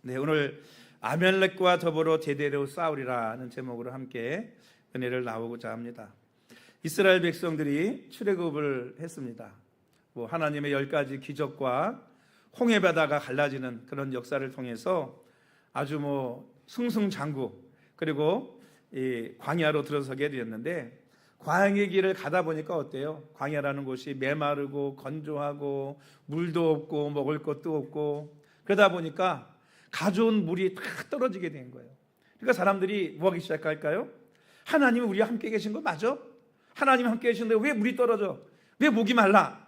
네, 오늘 아멜렉과 더불어 대대로 싸우리라는 제목으로 함께 은혜를 나오고자 합니다. 이스라엘 백성들이 출애굽을 했습니다. 하나님의 10가지 기적과 홍해 바다가 갈라지는 그런 역사를 통해서 아주 승승장구, 그리고 이 광야로 들어서게 되었는데, 광야의 길을 가다 보니까 어때요? 광야라는 곳이 메마르고 건조하고 물도 없고 먹을 것도 없고, 그러다 보니까 가져온 물이 다 떨어지게 된 거예요. 그러니까 사람들이 뭐 하기 시작할까요? 하나님이 우리와 함께 계신 거 맞아? 하나님이 함께 계시는데 왜 물이 떨어져? 왜 목이 말라?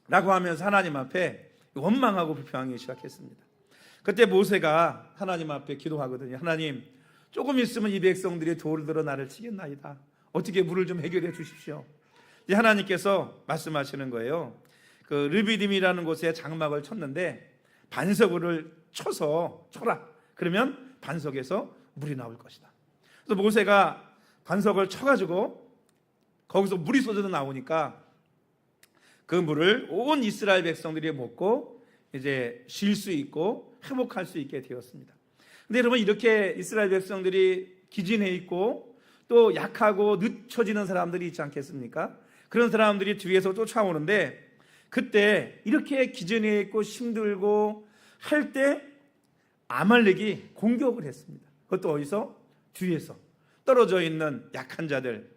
라고 하면서 하나님 앞에 원망하고 불평하기 시작했습니다. 그때 모세가 하나님 앞에 기도하거든요. 하나님, 조금 있으면 이 백성들이 돌을 들어 나를 치겠나이다. 어떻게 물을 좀 해결해 주십시오. 이제 하나님께서 말씀하시는 거예요. 그 르비딤이라는 곳에 장막을 쳤는데 반석을 쳐라. 그러면 반석에서 물이 나올 것이다. 그래서 모세가 반석을 쳐가지고 거기서 물이 쏟아져 나오니까 그 물을 온 이스라엘 백성들이 먹고 이제 쉴 수 있고 회복할 수 있게 되었습니다. 근데 여러분, 이렇게 이스라엘 백성들이 기진해 있고 또 약하고 늦춰지는 사람들이 있지 않겠습니까? 그런 사람들이 뒤에서 쫓아오는데, 그때 이렇게 기진해 있고 힘들고 할 때 아말렉이 공격을 했습니다. 그것도 어디서? 뒤에서 떨어져 있는 약한 자들,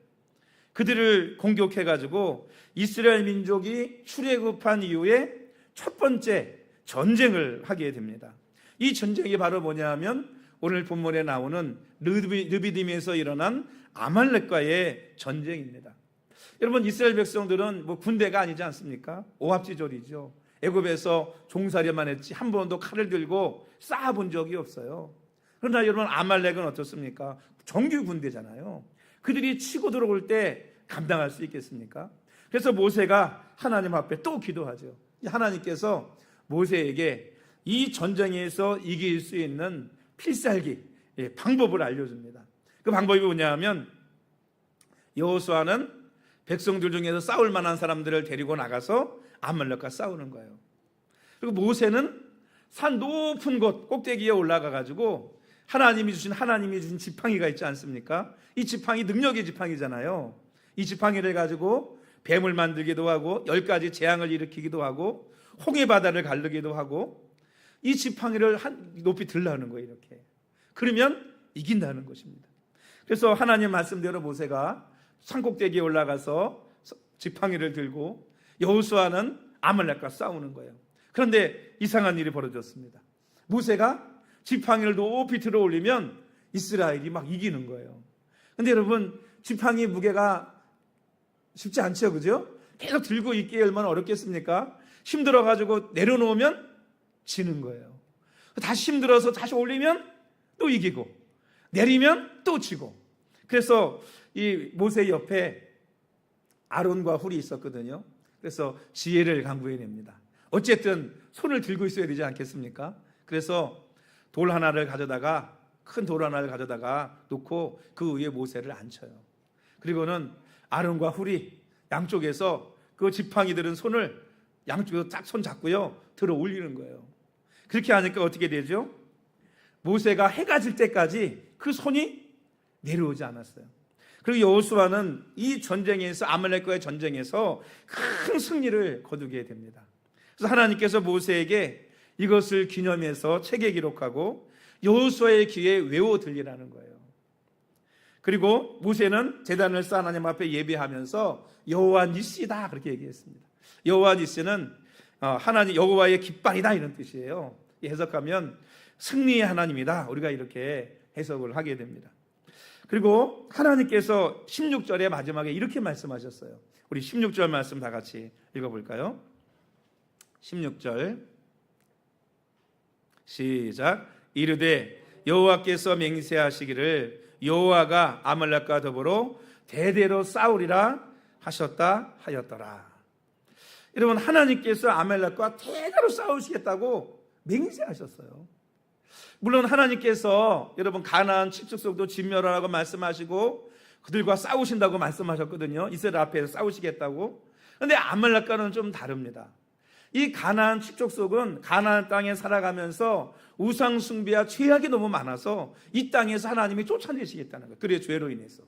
그들을 공격해가지고 이스라엘 민족이 출애굽한 이후에 첫 번째 전쟁을 하게 됩니다. 이 전쟁이 바로 뭐냐면 오늘 본문에 나오는 르비딤에서 일어난 아말렉과의 전쟁입니다. 여러분, 이스라엘 백성들은 군대가 아니지 않습니까? 오합지졸이죠. 애굽에서 종살이만 했지 한 번도 칼을 들고 쌓아본 적이 없어요. 그러나 여러분, 아말렉은 어떻습니까? 정규 군대잖아요. 그들이 치고 들어올 때 감당할 수 있겠습니까? 그래서 모세가 하나님 앞에 또 기도하죠. 하나님께서 모세에게 이 전쟁에서 이길 수 있는 필살기, 방법을 알려줍니다. 그 방법이 뭐냐면, 여호수아는 백성들 중에서 싸울 만한 사람들을 데리고 나가서 아말렉과 싸우는 거예요. 그리고 모세는 산 높은 곳 꼭대기에 올라가 가지고 하나님이 주신 지팡이가 있지 않습니까? 이 지팡이 능력의 지팡이잖아요. 이 지팡이를 가지고 뱀을 만들기도 하고 10가지 재앙을 일으키기도 하고 홍해 바다를 가르기도 하고, 이 지팡이를 높이 들라는 거예요. 이렇게 그러면 이긴다는 것입니다. 그래서 하나님 말씀대로 모세가 산꼭대기에 올라가서 지팡이를 들고 여호수아는 아말렉과 싸우는 거예요. 그런데 이상한 일이 벌어졌습니다. 모세가 지팡이를 높이 들어 올리면 이스라엘이 막 이기는 거예요. 근데 여러분, 지팡이 무게가 쉽지 않죠, 그죠? 계속 들고 있기에 얼마나 어렵겠습니까? 힘들어가지고 내려놓으면 지는 거예요. 다시 힘들어서 다시 올리면 또 이기고, 내리면 또 지고. 그래서 이 모세 옆에 아론과 훌이 있었거든요. 그래서 지혜를 강구해냅니다. 어쨌든 손을 들고 있어야 되지 않겠습니까? 그래서 큰 돌 하나를 가져다가 놓고 그 위에 모세를 앉혀요. 그리고는 아론과 훌이 양쪽에서 그 지팡이 들은 손을 양쪽에서 딱 손 잡고요, 들어 올리는 거예요. 그렇게 하니까 어떻게 되죠? 모세가 해가 질 때까지 그 손이 내려오지 않았어요. 그리고 여호수아는 이 전쟁에서, 아말렉과의 전쟁에서 큰 승리를 거두게 됩니다. 그래서 하나님께서 모세에게 이것을 기념해서 책에 기록하고 여호수아의 귀에 외워 들리라는 거예요. 그리고 모세는 제단을 쌓아 하나님 앞에 예배하면서 여호와 니시다 그렇게 얘기했습니다. 여호와 니시는 하나님 여호와의 깃발이다 이런 뜻이에요. 해석하면 승리의 하나님이다, 우리가 이렇게 해석을 하게 됩니다. 그리고 하나님께서 16절의 마지막에 이렇게 말씀하셨어요. 우리 16절 말씀 다 같이 읽어볼까요? 16절 시작. 이르되 여호와께서 맹세하시기를 여호와가 아말렉과 더불어 대대로 싸우리라 하셨다 하였더라. 여러분, 하나님께서 아말렉과 대대로 싸우시겠다고 맹세하셨어요. 물론 하나님께서 여러분 가나안 칠축성도 진멸하라고 말씀하시고 그들과 싸우신다고 말씀하셨거든요. 이스라엘 앞에서 싸우시겠다고. 그런데 아말렉과는 좀 다릅니다. 이 가나안 족속은 가나안 땅에 살아가면서 우상 숭배와 죄악이 너무 많아서 이 땅에서 하나님이 쫓아내시겠다는 거예요. 그래 죄로 인해서.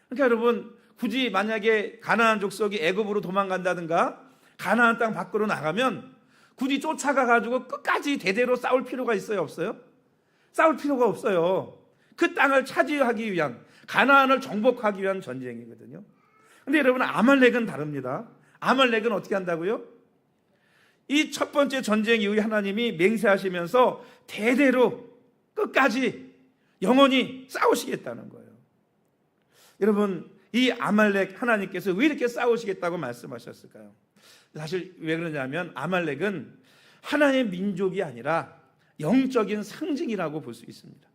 그러니까 여러분, 굳이 만약에 가나안 족속이 애굽으로 도망간다든가 가나안 땅 밖으로 나가면 굳이 쫓아가 가지고 끝까지 대대로 싸울 필요가 있어요, 없어요? 싸울 필요가 없어요. 그 땅을 차지하기 위한, 가나안을 정복하기 위한 전쟁이거든요. 근데 여러분, 아말렉은 다릅니다. 아말렉은 어떻게 한다고요? 이 첫 번째 전쟁 이후에 하나님이 맹세하시면서 대대로 끝까지 영원히 싸우시겠다는 거예요. 여러분, 이 아말렉 하나님께서 왜 이렇게 싸우시겠다고 말씀하셨을까요? 사실 왜 그러냐면 아말렉은 하나님의 민족이 아니라 영적인 상징이라고 볼 수 있습니다.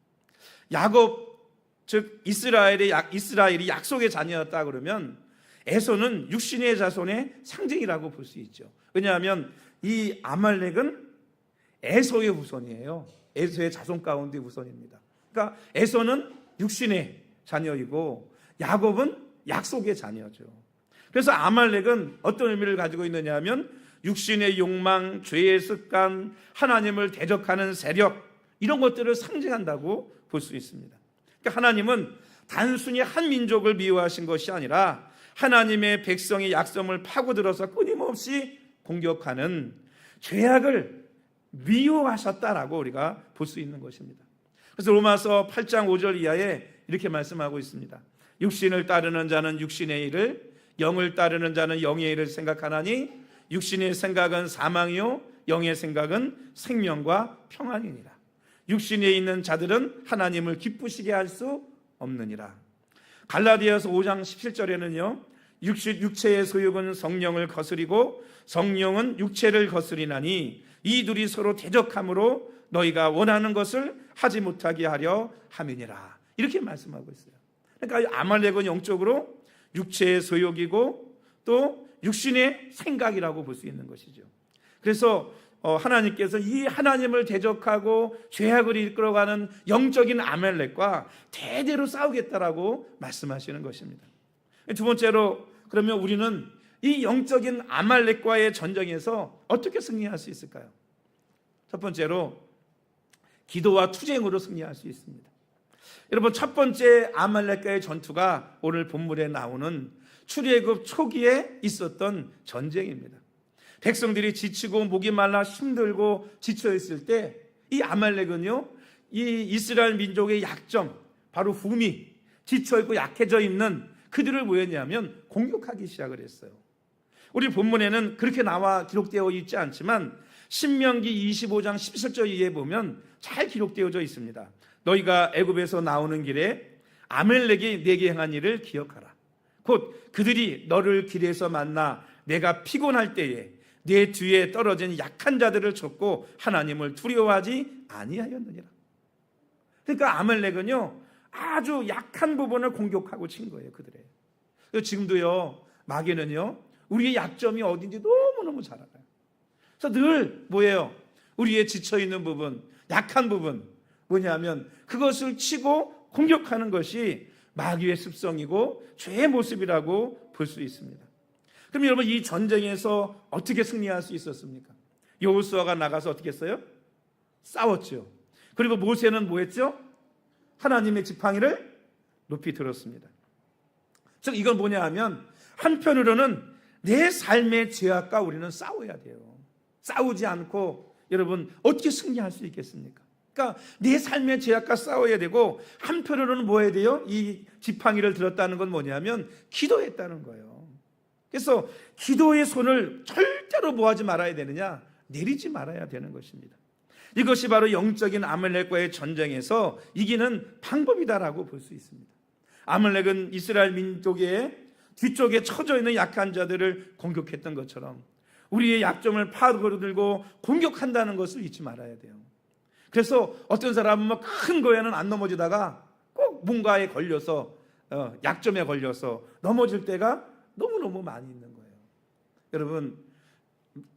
야곱, 즉 이스라엘이 약속의 자녀였다 그러면 에서는 육신의 자손의 상징이라고 볼 수 있죠. 왜냐하면 이 아말렉은 에서의 후손이에요. 에서의 자손 가운데 후손입니다. 그러니까 에서는 육신의 자녀이고 야곱은 약속의 자녀죠. 그래서 아말렉은 어떤 의미를 가지고 있느냐 하면 육신의 욕망, 죄의 습관, 하나님을 대적하는 세력, 이런 것들을 상징한다고 볼 수 있습니다. 그러니까 하나님은 단순히 한 민족을 미워하신 것이 아니라 하나님의 백성의 약점을 파고들어서 끊임없이 공격하는 죄악을 미워하셨다라고 우리가 볼 수 있는 것입니다. 그래서 로마서 8장 5절 이하에 이렇게 말씀하고 있습니다. 육신을 따르는 자는 육신의 일을, 영을 따르는 자는 영의 일을 생각하나니 육신의 생각은 사망이요 영의 생각은 생명과 평안이니라. 육신에 있는 자들은 하나님을 기쁘시게 할 수 없느니라. 갈라디아서 5장 17절에는요 육체의 소욕은 성령을 거스리고 성령은 육체를 거스리나니 이 둘이 서로 대적함으로 너희가 원하는 것을 하지 못하게 하려 함이니라. 이렇게 말씀하고 있어요. 그러니까 아말렉은 영적으로 육체의 소욕이고 또 육신의 생각이라고 볼 수 있는 것이죠. 그래서 하나님께서 이 하나님을 대적하고 죄악을 이끌어가는 영적인 아말렉과 대대로 싸우겠다라고 말씀하시는 것입니다. 두 번째로, 그러면 우리는 이 영적인 아말렉과의 전쟁에서 어떻게 승리할 수 있을까요? 첫 번째로 기도와 투쟁으로 승리할 수 있습니다. 여러분, 첫 번째 아말렉과의 전투가 오늘 본문에 나오는 출애굽 초기에 있었던 전쟁입니다. 백성들이 지치고 목이 말라 힘들고 지쳐 있을 때 이 아말렉은요 이 이스라엘 민족의 약점, 바로 흠이 지쳐 있고 약해져 있는 그들을 뭐 했냐면 공격하기 시작을 했어요. 우리 본문에는 그렇게 나와 기록되어 있지 않지만 신명기 25장 17절 이하에 보면 잘 기록되어져 있습니다. 너희가 애굽에서 나오는 길에 아말렉이 내게 행한 일을 기억하라. 곧 그들이 너를 길에서 만나 내가 피곤할 때에 내 뒤에 떨어진 약한 자들을 쳤고 하나님을 두려워하지 아니하였느니라. 그러니까 아말렉은요 아주 약한 부분을 공격하고 친 거예요, 그들의. 지금도요 마귀는요 우리의 약점이 어딘지 너무너무 잘 알아요. 그래서 늘 뭐예요? 우리의 지쳐있는 부분, 약한 부분 뭐냐면 그것을 치고 공격하는 것이 마귀의 습성이고 죄의 모습이라고 볼 수 있습니다. 그럼 여러분, 이 전쟁에서 어떻게 승리할 수 있었습니까? 여호수아가 나가서 어떻게 했어요? 싸웠죠. 그리고 모세는 뭐 했죠? 하나님의 지팡이를 높이 들었습니다. 즉 이건 뭐냐 하면 한편으로는 내 삶의 죄악과 우리는 싸워야 돼요. 싸우지 않고 여러분 어떻게 승리할 수 있겠습니까? 그러니까 내 삶의 죄악과 싸워야 되고, 한편으로는 뭐 해야 돼요? 이 지팡이를 들었다는 건 뭐냐면 기도했다는 거예요. 그래서 기도의 손을 절대로 뭐 하지 말아야 되느냐? 내리지 말아야 되는 것입니다. 이것이 바로 영적인 아말렉과의 전쟁에서 이기는 방법이다라고 볼 수 있습니다. 아말렉은 이스라엘 민족의 뒤쪽에 처져 있는 약한 자들을 공격했던 것처럼 우리의 약점을 파고들고 공격한다는 것을 잊지 말아야 돼요. 그래서 어떤 사람은 큰 거에는 안 넘어지다가 꼭 뭔가에 걸려서 약점에 걸려서 넘어질 때가 너무너무 많이 있는 거예요. 여러분,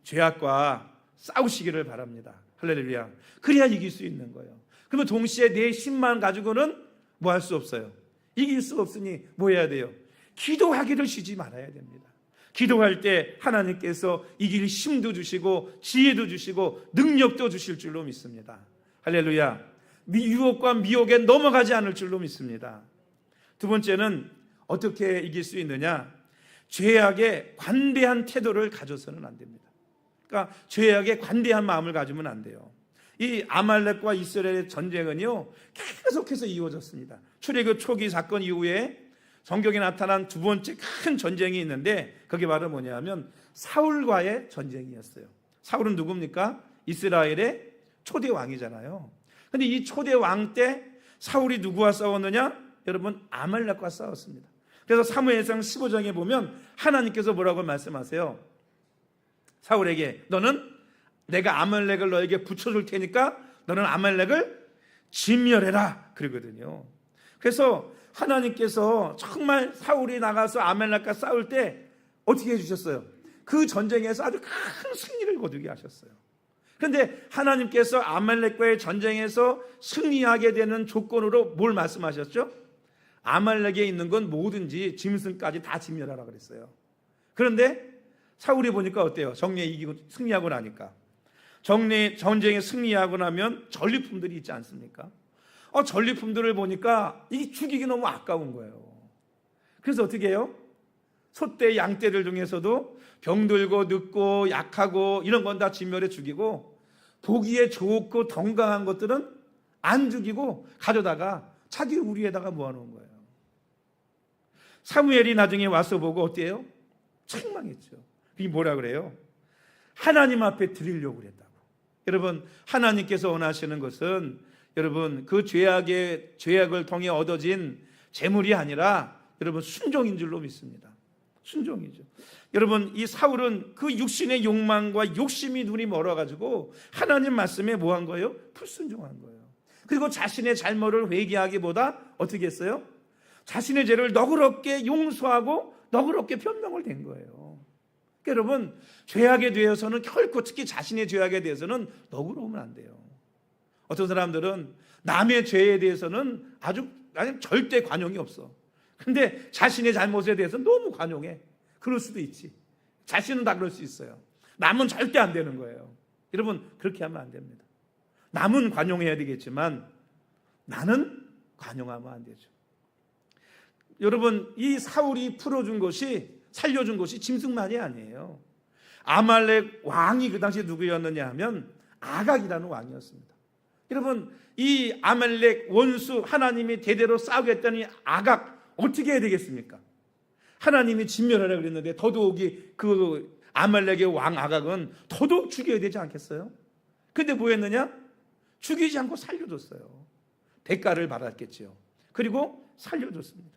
죄악과 싸우시기를 바랍니다. 할렐루야. 그래야 이길 수 있는 거예요. 그러면 동시에 내 힘만 가지고는 뭐 할 수 없어요. 이길 수 없으니 뭐 해야 돼요? 기도하기를 쉬지 말아야 됩니다. 기도할 때 하나님께서 이길 힘도 주시고 지혜도 주시고 능력도 주실 줄로 믿습니다. 할렐루야. 유혹과 미혹에 넘어가지 않을 줄로 믿습니다. 두 번째는 어떻게 이길 수 있느냐? 죄악에 관대한 태도를 가져서는 안 됩니다. 그러니까 죄악에 관대한 마음을 가지면 안 돼요. 이 아말렉과 이스라엘의 전쟁은요 계속해서 이어졌습니다. 출애굽 초기 사건 이후에 성경에 나타난 두 번째 큰 전쟁이 있는데 그게 바로 뭐냐면 사울과의 전쟁이었어요. 사울은 누굽니까? 이스라엘의 초대 왕이잖아요. 근데 이 초대 왕 때 사울이 누구와 싸웠느냐? 여러분, 아말렉과 싸웠습니다. 그래서 사무엘상 15장에 보면 하나님께서 뭐라고 말씀하세요? 사울에게 너는 내가 아말렉을 너에게 붙여줄 테니까 너는 아말렉을 진멸해라 그러거든요. 그래서 하나님께서 정말 사울이 나가서 아말렉과 싸울 때 어떻게 해주셨어요? 그 전쟁에서 아주 큰 승리를 거두게 하셨어요. 그런데 하나님께서 아말렉과의 전쟁에서 승리하게 되는 조건으로 뭘 말씀하셨죠? 아말렉에 있는 건 뭐든지 짐승까지 다 진멸하라 그랬어요. 그런데 사울이 보니까 어때요? 정리에 이기고 승리하고 나니까 전쟁에 승리하고 나면 전리품들이 있지 않습니까? 전리품들을 보니까 이게 죽이기 너무 아까운 거예요. 그래서 어떻게 해요? 소떼, 양떼들 중에서도 병들고 늙고 약하고 이런 건 다 진멸해 죽이고 보기에 좋고 건강한 것들은 안 죽이고 가져다가 자기 우리에다가 모아놓은 거예요. 사무엘이 나중에 와서 보고 어때요? 책망했죠. 이게 뭐라 그래요? 하나님 앞에 드리려고 그랬다고. 여러분, 하나님께서 원하시는 것은 여러분 그 죄악을 통해 얻어진 재물이 아니라 여러분 순종인 줄로 믿습니다. 순종이죠. 여러분, 이 사울은 그 육신의 욕망과 욕심이 눈이 멀어가지고 하나님 말씀에 뭐 한 거예요? 불순종한 거예요. 그리고 자신의 잘못을 회개하기보다 어떻게 했어요? 자신의 죄를 너그럽게 용서하고 너그럽게 변명을 댄 거예요. 그러니까 여러분, 죄악에 대해서는 결코 특히 자신의 죄악에 대해서는 너그러우면 안 돼요. 어떤 사람들은 남의 죄에 대해서는 아주 절대 관용이 없어. 근데 자신의 잘못에 대해서는 너무 관용해. 그럴 수도 있지. 자신은 다 그럴 수 있어요. 남은 절대 안 되는 거예요. 여러분, 그렇게 하면 안 됩니다. 남은 관용해야 되겠지만 나는 관용하면 안 되죠. 여러분, 이 사울이 풀어준 것이, 살려준 것이 짐승만이 아니에요. 아말렉 왕이 그 당시에 누구였느냐 하면 아각이라는 왕이었습니다. 여러분, 이 아말렉 원수, 하나님이 대대로 싸우겠다니 아각 어떻게 해야 되겠습니까? 하나님이 진멸하라 그랬는데 더더욱이 그 아말렉의 왕 아각은 더더욱 죽여야 되지 않겠어요? 근데 뭐 했느냐? 죽이지 않고 살려줬어요. 대가를 받았겠죠. 그리고 살려줬습니다.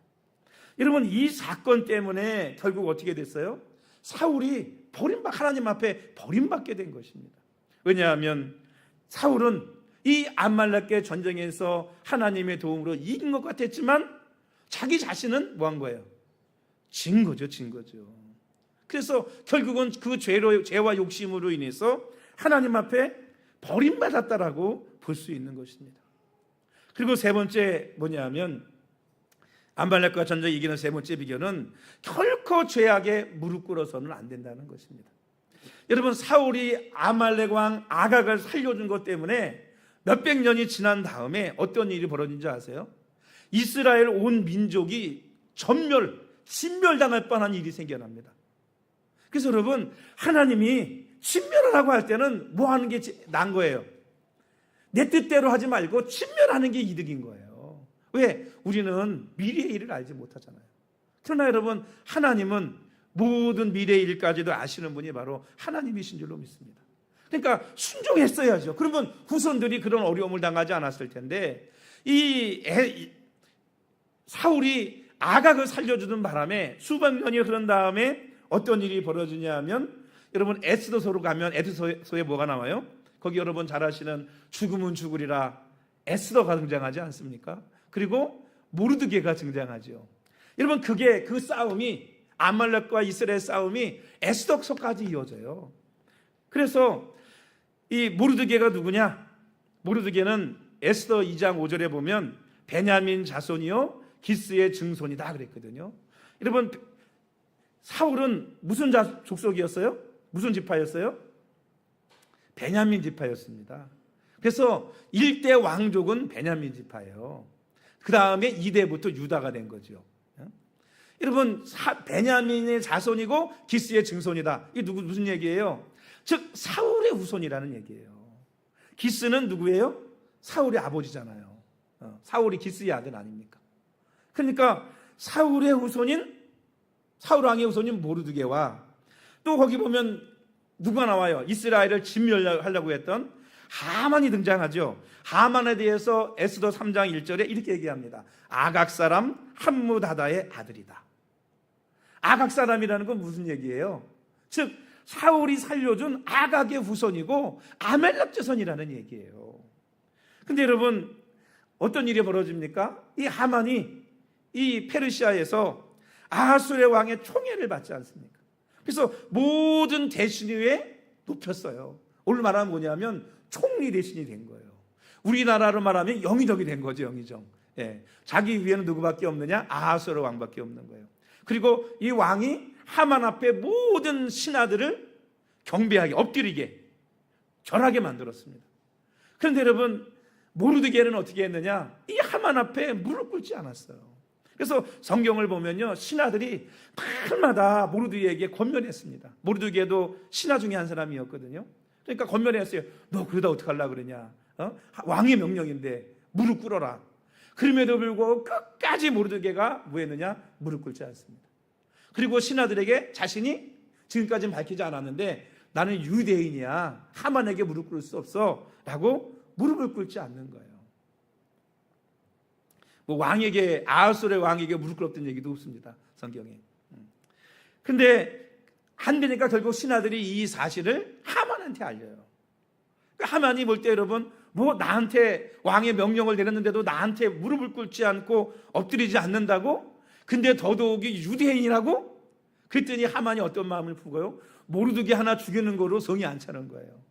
여러분, 이 사건 때문에 결국 어떻게 됐어요? 사울이 하나님 앞에 버림받게 된 것입니다. 왜냐하면 사울은 이 아말렉의 전쟁에서 하나님의 도움으로 이긴 것 같았지만 자기 자신은 뭐 한 거예요? 진 거죠. 그래서 결국은 그 죄와 욕심으로 인해서 하나님 앞에 버림받았다라고 볼 수 있는 것입니다. 그리고 세 번째 뭐냐면 아말렉과 전쟁 이기는 세 번째 비결은 결코 죄악에 무릎 꿇어서는 안 된다는 것입니다. 여러분, 사울이 아말렉 왕 아각을 살려준 것 때문에 몇백 년이 지난 다음에 어떤 일이 벌어진지 아세요? 이스라엘 온 민족이 진멸당할 뻔한 일이 생겨납니다. 그래서 여러분, 하나님이 진멸하라고 할 때는 뭐 하는 게 난 거예요? 내 뜻대로 하지 말고 진멸하는 게 이득인 거예요. 왜? 우리는 미래의 일을 알지 못하잖아요. 그러나 여러분, 하나님은 모든 미래의 일까지도 아시는 분이 바로 하나님이신 줄로 믿습니다. 그러니까 순종했어야죠. 그러면 후손들이 그런 어려움을 당하지 않았을 텐데 사울이 아각을 살려주는 바람에 수백 년이 흐른 다음에 어떤 일이 벌어지냐 하면 여러분, 에스더서로 가면 에스더서에 뭐가 나와요? 거기 여러분 잘 아시는 죽음은 죽으리라 에스더가 등장하지 않습니까? 그리고 모르드게가 등장하죠. 여러분, 그 싸움이 아말렉과 이스라엘 싸움이 에스더서까지 이어져요. 그래서 이 모르드게가 누구냐? 모르드게는 에스더 2장 5절에 보면 베냐민 자손이요 기스의 증손이다 그랬거든요. 여러분, 사울은 무슨 족속이었어요? 무슨 지파였어요? 베냐민 지파였습니다. 그래서 1대 왕족은 베냐민 지파예요. 그 다음에 2대부터 유다가 된 거죠. 여러분, 베냐민의 자손이고 기스의 증손이다. 이게 무슨 얘기예요? 즉 사울의 후손이라는 얘기예요. 기스는 누구예요? 사울의 아버지잖아요. 사울이 기스의 아들 아닙니까? 그러니까 사울 왕의 후손인 모르드게와 또 거기 보면 누가 나와요? 이스라엘을 진멸하려고 했던 하만이 등장하죠. 하만에 대해서 에스더 3장 1절에 이렇게 얘기합니다. 아각 사람 함무다다의 아들이다. 아각 사람이라는 건 무슨 얘기예요? 즉 사울이 살려준 아각의 후손이고 아멜렉 자손이라는 얘기예요. 근데 여러분, 어떤 일이 벌어집니까? 이 하만이 이 페르시아에서 아하술의 왕의 총애를 받지 않습니까? 그래서 모든 대신 위에 높였어요. 오늘 말하면 뭐냐면 총리 대신이 된 거예요. 우리나라로 말하면 영의정이 된 거죠. 영의정. 예. 자기 위에는 누구밖에 없느냐? 아하술의 왕밖에 없는 거예요. 그리고 이 왕이 하만 앞에 모든 신하들을 경배하게, 엎드리게, 절하게 만들었습니다. 그런데 여러분, 모르드게는 어떻게 했느냐? 이 하만 앞에 무릎 꿇지 않았어요. 그래서 성경을 보면요, 신하들이 날마다 모르드게에게 권면했습니다. 모르드게도 신하 중에 한 사람이었거든요. 그러니까 권면했어요. 너 그러다 어떡하려고 그러냐? 왕의 명령인데 무릎 꿇어라. 그럼에도 불구하고 끝까지 모르드게가 뭐 했느냐? 무릎 꿇지 않습니다. 그리고 신하들에게 자신이 지금까지는 밝히지 않았는데 나는 유대인이야, 하만에게 무릎 꿇을 수 없어 라고 무릎을 꿇지 않는 거예요. 뭐 왕에게, 아하술의 왕에게 무릎 꿇었던 얘기도 없습니다, 성경에. 근데 안 되니까 결국 신하들이 이 사실을 하만한테 알려요. 그러니까 하만이 볼 때 여러분, 뭐 나한테 왕의 명령을 내렸는데도 나한테 무릎을 꿇지 않고 엎드리지 않는다고? 근데 더더욱이 유대인이라고? 그랬더니 하만이 어떤 마음을 품고요? 모르드게 하나 죽이는 거로 성이 안 차는 거예요.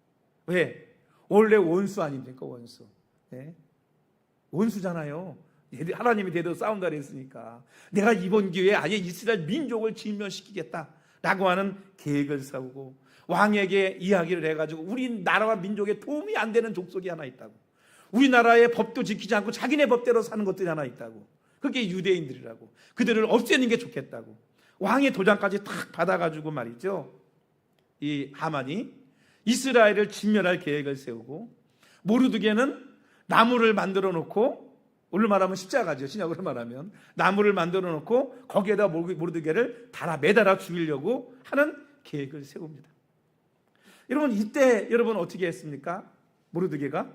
왜? 원래 원수 아닙니까? 원수. 네? 원수잖아요. 하나님이 대도 싸운다 그랬으니까 내가 이번 기회에 아예 이스라엘 민족을 진멸시키겠다라고 하는 계획을 세우고 왕에게 이야기를 해가지고 우리나라와 민족에 도움이 안 되는 족속이 하나 있다고, 우리나라의 법도 지키지 않고 자기네 법대로 사는 것들이 하나 있다고, 그게 유대인들이라고, 그들을 없애는 게 좋겠다고 왕의 도장까지 탁 받아가지고 말이죠, 이 하만이 이스라엘을 진멸할 계획을 세우고, 모르드게는 나무를 만들어 놓고, 오늘 말하면 십자가죠, 신약으로 말하면 나무를 만들어 놓고 거기에다 모르드게를 매달아 죽이려고 하는 계획을 세웁니다. 여러분, 이때 여러분 어떻게 했습니까? 모르드게가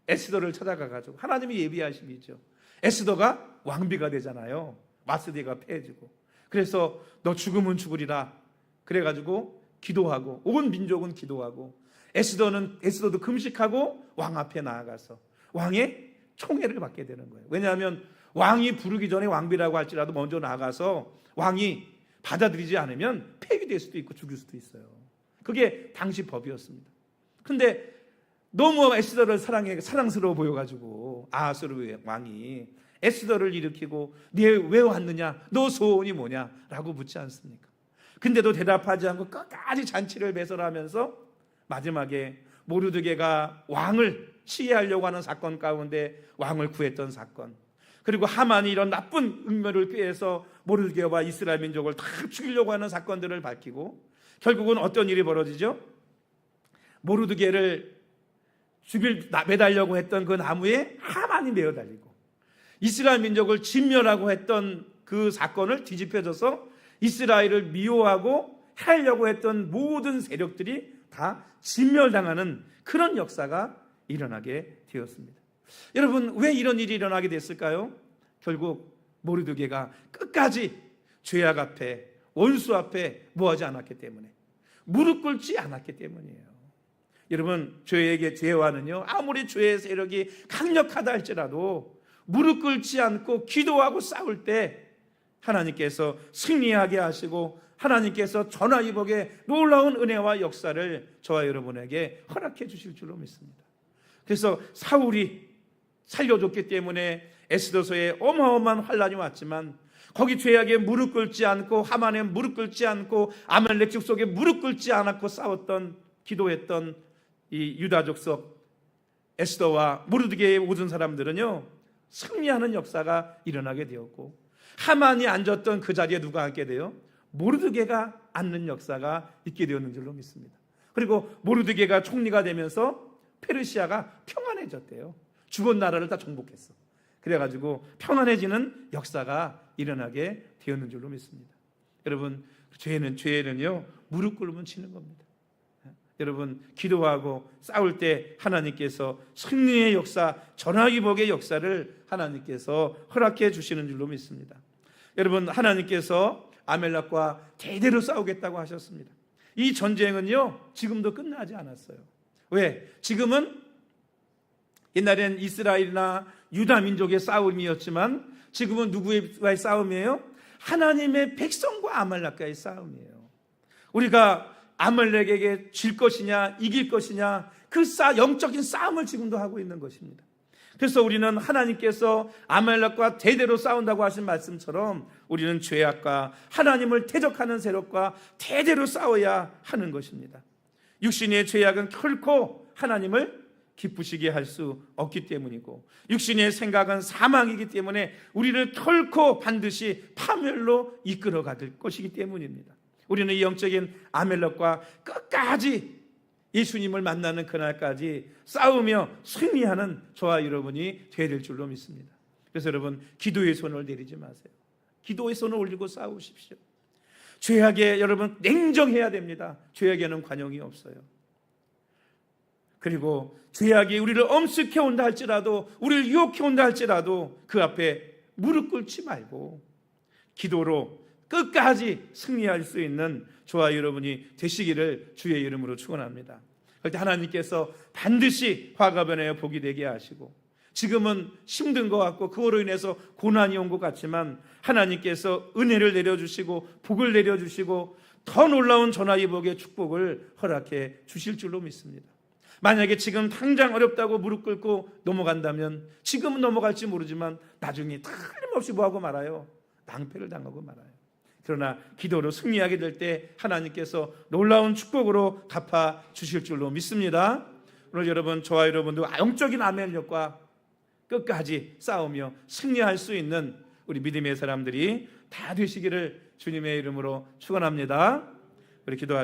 에스더를 찾아가가지고, 하나님이 예비하심이죠, 에스더가 왕비가 되잖아요. 마스데가 패해지고, 그래서 너 죽으면 죽으리라 그래가지고 기도하고, 온 민족은 기도하고, 에스더도 금식하고 왕 앞에 나아가서 왕의 총애를 받게 되는 거예요. 왜냐하면 왕이 부르기 전에 왕비라고 할지라도 먼저 나가서 왕이 받아들이지 않으면 폐위될 수도 있고 죽일 수도 있어요. 그게 당시 법이었습니다. 근데 너무 에스더를 사랑스러워 보여가지고 아하스르 왕이 에스더를 일으키고 왜 왔느냐, 너 소원이 뭐냐 라고 묻지 않습니까? 근데도 대답하지 않고 끝까지 잔치를 배설하면서 마지막에 모르드게가 왕을 시해하려고 하는 사건 가운데 왕을 구했던 사건, 그리고 하만이 이런 나쁜 음모를 꾀해서 모르드게와 이스라엘 민족을 다 죽이려고 하는 사건들을 밝히고, 결국은 어떤 일이 벌어지죠? 모르드게를 매달려고 했던 그 나무에 하만이 매어 달리고, 이스라엘 민족을 진멸하고 했던 그 사건을 뒤집혀져서 이스라엘을 미워하고 해하려고 했던 모든 세력들이 다 진멸당하는 그런 역사가 일어나게 되었습니다. 여러분, 왜 이런 일이 일어나게 됐을까요? 결국 모르드게가 끝까지 죄악 앞에, 원수 앞에 뭐하지 않았기 때문에, 무릎 꿇지 않았기 때문이에요. 여러분, 죄와는요, 아무리 죄의 세력이 강력하다 할지라도 무릎 꿇지 않고 기도하고 싸울 때 하나님께서 승리하게 하시고 하나님께서 전화위복의 놀라운 은혜와 역사를 저와 여러분에게 허락해 주실 줄로 믿습니다. 그래서 사울이 살려줬기 때문에 에스더서에 어마어마한 환란이 왔지만, 거기 죄악에 무릎 꿇지 않고 하만에 무릎 꿇지 않고 아말렉 족속에 무릎 꿇지 않았고 싸웠던 기도했던 이 유다 족속 에스더와 모르드게의 모든 사람들은요 승리하는 역사가 일어나게 되었고, 하만이 앉았던 그 자리에 누가 앉게 돼요? 모르드게가 앉는 역사가 있게 되었는 줄로 믿습니다. 그리고 모르드게가 총리가 되면서 페르시아가 평안해졌대요. 죽은 나라를 다 정복했어. 그래가지고 평안해지는 역사가 일어나게 되었는 줄로 믿습니다. 여러분, 죄는요 무릎 꿇으면 치는 겁니다. 여러분, 기도하고 싸울 때 하나님께서 승리의 역사, 전화위복의 역사를 하나님께서 허락해 주시는 줄로 믿습니다. 여러분, 하나님께서 아멜렉과 대대로 싸우겠다고 하셨습니다. 이 전쟁은요 지금도 끝나지 않았어요. 왜? 지금은 옛날엔 이스라엘이나 유다 민족의 싸움이었지만 지금은 누구와의 싸움이에요? 하나님의 백성과 아말렉과의 싸움이에요. 우리가 아말렉에게 질 것이냐 이길 것이냐 그 영적인 싸움을 지금도 하고 있는 것입니다. 그래서 우리는 하나님께서 아말렉과 대대로 싸운다고 하신 말씀처럼 우리는 죄악과 하나님을 대적하는 세력과 대대로 싸워야 하는 것입니다. 육신의 죄악은 결코 하나님을 기쁘시게 할 수 없기 때문이고, 육신의 생각은 사망이기 때문에 우리를 결코 반드시 파멸로 이끌어갈 것이기 때문입니다. 우리는 이 영적인 아멜렉과 끝까지 예수님을 만나는 그날까지 싸우며 승리하는 저와 여러분이 되어야 될 줄로 믿습니다. 그래서 여러분, 기도의 손을 내리지 마세요. 기도의 손을 올리고 싸우십시오. 죄악에 여러분 냉정해야 됩니다. 죄악에는 관용이 없어요. 그리고 죄악이 우리를 엄습해 온다 할지라도, 우리를 유혹해 온다 할지라도 그 앞에 무릎 꿇지 말고 기도로 끝까지 승리할 수 있는 저와 여러분이 되시기를 주의 이름으로 축원합니다. 그때 하나님께서 반드시 화가 변하여 복이 되게 하시고, 지금은 힘든 것 같고 그거로 인해서 고난이 온 것 같지만 하나님께서 은혜를 내려주시고 복을 내려주시고 더 놀라운 전화위복의 축복을 허락해 주실 줄로 믿습니다. 만약에 지금 당장 어렵다고 무릎 꿇고 넘어간다면 지금은 넘어갈지 모르지만 나중에 틀림없이 뭐하고 말아요? 낭패를 당하고 말아요. 그러나 기도로 승리하게 될 때 하나님께서 놀라운 축복으로 갚아 주실 줄로 믿습니다. 오늘 여러분, 저와 여러분도 영적인 아멜렉과 끝까지 싸우며 승리할 수 있는 우리 믿음의 사람들이 다 되시기를 주님의 이름으로 축원합니다. 우리 기도하겠습니다.